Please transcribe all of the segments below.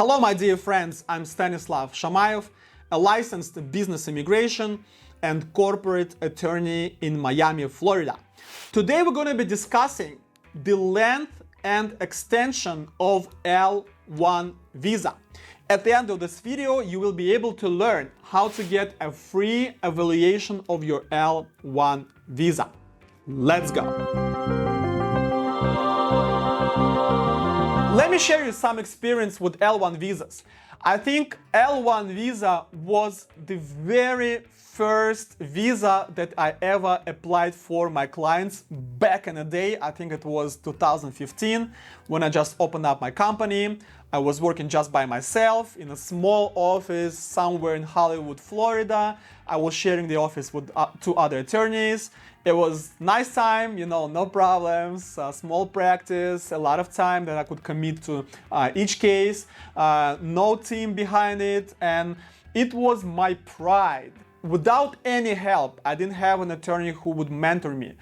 Hello, my dear friends. I'm Stanislav Shamayev, a licensed business immigration and corporate attorney in Miami, Florida. Today, we're going to be discussing the length and extension of L-1 visa. At the end of this video, you will be able to learn how to get a free evaluation of your L-1 visa. Let's go. Let me share you some experience with L-1 visas. I think L-1 visa was the very first visa that I ever applied for my clients back in the day. I think it was 2015 when I just opened up my company. I was working just by myself in a small office somewhere in Hollywood, Florida. I was sharing the office with two other attorneys. It was nice time, no problems, small practice, a lot of time that I could commit to each case, no team behind it, and it was my pride. Without any help, I didn't have an attorney who would mentor me.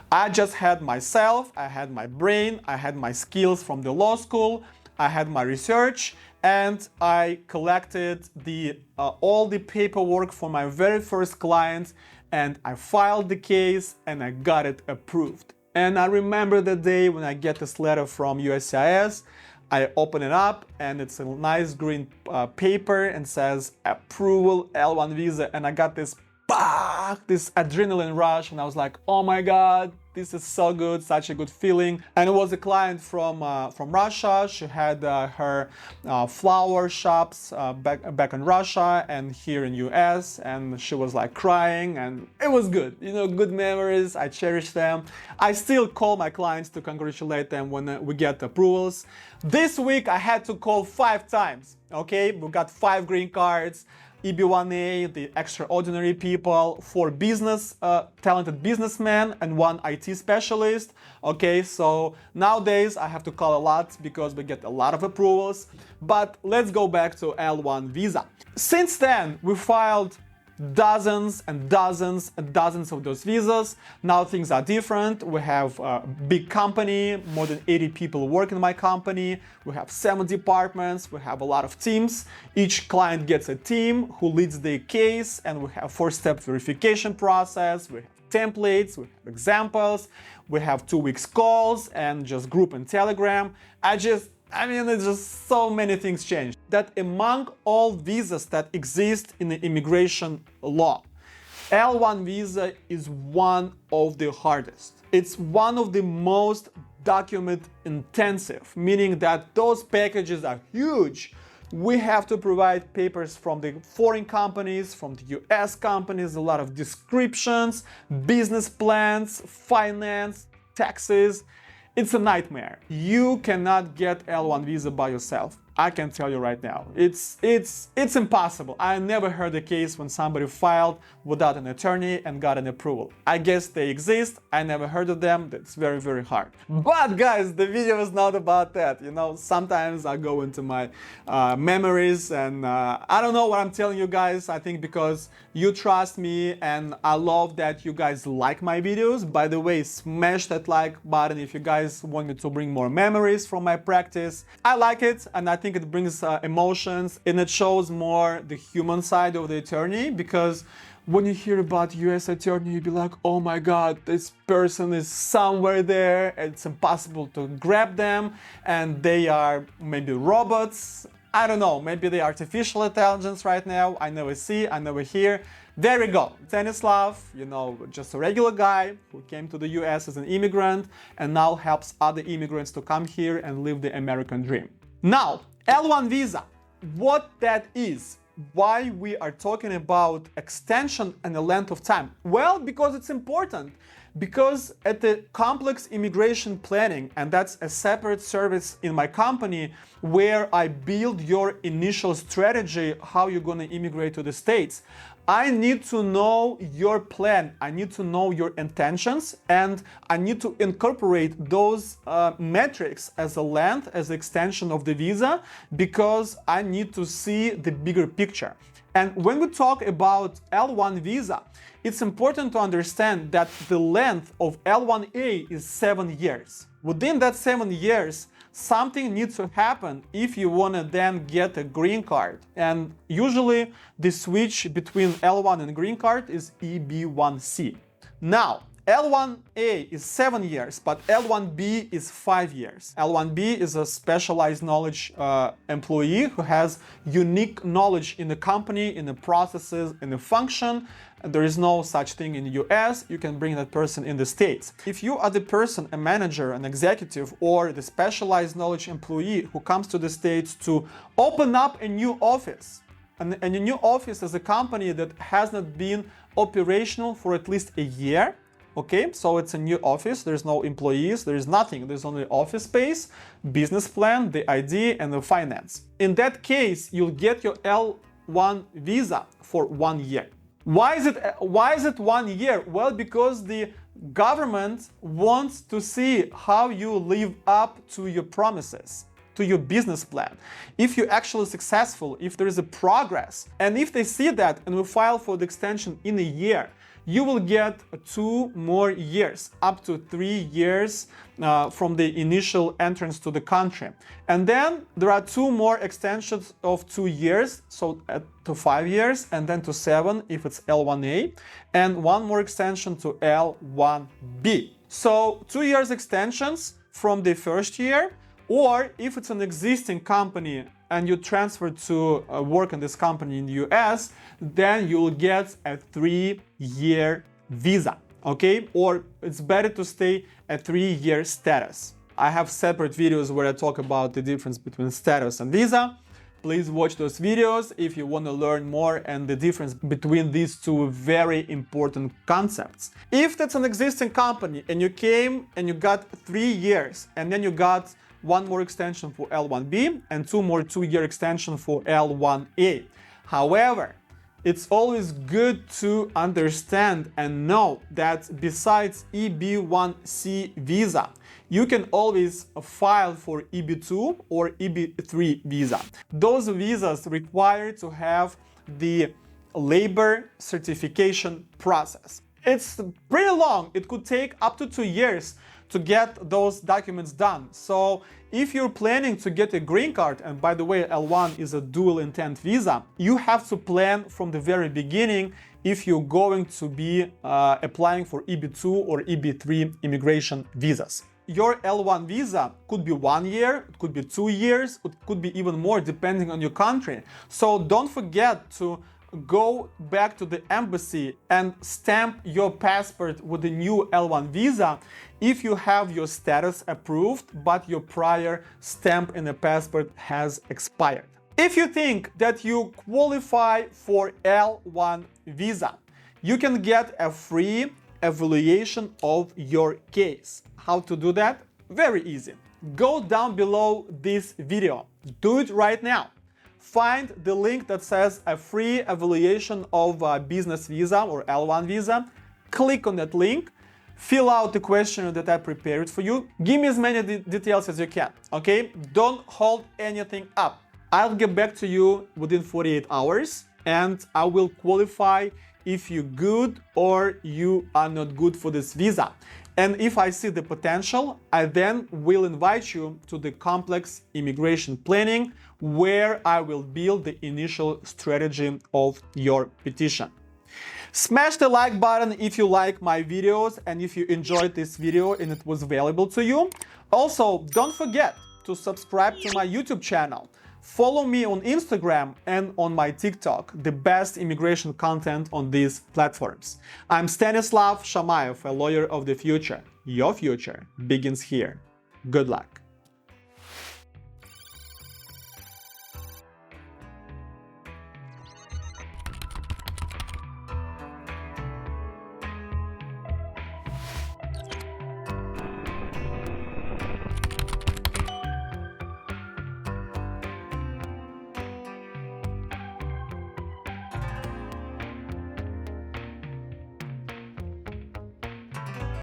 I just had myself, I had my brain, I had my skills from the law school, I had my research, and I collected all the paperwork for my very first client, and I filed the case and I got it approved. And I remember the day when I get this letter from USCIS. I open it up and it's a nice green paper and says approval L-1 visa, and I got this adrenaline rush, and I was like, oh my God, this is so good, such a good feeling. And it was a client from Russia. She had her flower shops back in Russia and here in US, and she was like crying, and it was good. Good memories. I cherish them. I still call my clients to congratulate them when we get approvals. This week I had to call 5 times. Okay, we got 5 green cards. EB1A, the extraordinary people, 4 talented businessmen, and 1 IT specialist. Okay, so nowadays I have to call a lot because we get a lot of approvals. But let's go back to L1 visa. Since then, we filed dozens and dozens and dozens of those visas. Now things are different. We have a big company, more than 80 people work in my company. We have 7 departments. We have a lot of teams. Each client gets a team who leads the case, and we have 4-step verification process. We have templates, we have examples, we have 2 weeks calls and just group and Telegram. It's just so many things change. That among all visas that exist in the immigration law, L1 visa is one of the hardest. It's one of the most document intensive, meaning that those packages are huge. We have to provide papers from the foreign companies, from the US companies, a lot of descriptions, business plans, finance, taxes. It's a nightmare. You cannot get L1 visa by yourself. I can tell you right now, it's impossible. I never heard a case when somebody filed without an attorney and got an approval. I guess they exist. I never heard of them. That's very, very hard. But guys, the video is not about that. Sometimes I go into my memories, and I don't know what I'm telling you guys. I think because you trust me, and I love that you guys like my videos. By the way, smash that like button if you guys want me to bring more memories from my practice. I like it, and I think it brings emotions, and it shows more the human side of the attorney, because when you hear about US attorney, you'd be like, oh my God, this person is somewhere there. It's impossible to grab them, and they are maybe robots. I don't know, maybe they're artificial intelligence right now. I never see, I never hear. There we go. Stanislav, just a regular guy who came to the US as an immigrant and now helps other immigrants to come here and live the American dream. Now, L1 visa, what that is, why we are talking about extension and the length of time? Well, because it's important. Because at the complex immigration planning, and that's a separate service in my company where I build your initial strategy, how you're going to immigrate to the States, I need to know your plan, I need to know your intentions, and I need to incorporate those metrics as a length, as extension of the visa, because I need to see the bigger picture. And when we talk about L1 visa, it's important to understand that the length of L1A is 7 years. Within that 7 years, something needs to happen if you want to then get a green card. And usually the switch between L1 and green card is EB1C. Now, L1A is 7 years, but L1B is 5 years. L1B is a specialized knowledge employee who has unique knowledge in the company, in the processes, in the function. There is no such thing in the US. You can bring that person in the States. If you are the person, a manager, an executive, or the specialized knowledge employee who comes to the States to open up a new office, and a new office is a company that has not been operational for at least a year, okay, so it's a new office, there's no employees, there's nothing, there's only office space, business plan, the ID, and the finance. In that case, you'll get your L1 visa for 1 year. Why is it 1 year? Well, because the government wants to see how you live up to your promises, to your business plan. If you're actually successful, if there is a progress, and if they see that and will file for the extension in a year, you will get 2 more years, up to 3 years from the initial entrance to the country. And then there are 2 more extensions of 2 years, so to 5 years, and then to 7 if it's L1A, and 1 more extension to L1B. So 2 years extensions from the first year, or if it's an existing company and you transfer to work in this company in the US, then you'll get a 3-year visa, okay? Or it's better to stay a 3-year status. I have separate videos where I talk about the difference between status and visa. Please watch those videos if you want to learn more and the difference between these 2 very important concepts. If that's an existing company and you came and you got 3 years and then you got 1 more extension for L1B and 2 more 2-year extension for L1A. However, it's always good to understand and know that besides EB1C visa, you can always file for EB2 or EB3 visa. Those visas require to have the labor certification process. It's pretty long. It could take up to 2 years to get those documents done. So if you're planning to get a green card, and by the way, L1 is a dual intent visa, you have to plan from the very beginning if you're going to be applying for EB2 or EB3 immigration visas. Your L1 visa could be 1 year, it could be 2 years, it could be even more depending on your country. So don't forget to go back to the embassy and stamp your passport with the new L1 visa if you have your status approved, but your prior stamp in the passport has expired. If you think that you qualify for L1 visa, you can get a free evaluation of your case. How to do that? Very easy. Go down below this video. Do it right now. Find the link that says a free evaluation of a business visa or L1 visa. Click on that link. Fill out the questionnaire that I prepared for you. Give me as many details as you can, okay? Don't hold anything up. I'll get back to you within 48 hours and I will qualify if you're good or you are not good for this visa. And if I see the potential, I then will invite you to the complex immigration planning where I will build the initial strategy of your petition. Smash the like button if you like my videos and if you enjoyed this video and it was valuable to you. Also, don't forget to subscribe to my YouTube channel. Follow me on Instagram and on my TikTok, the best immigration content on these platforms. I'm Stanislav Shamayev, a lawyer of the future. Your future begins here. Good luck.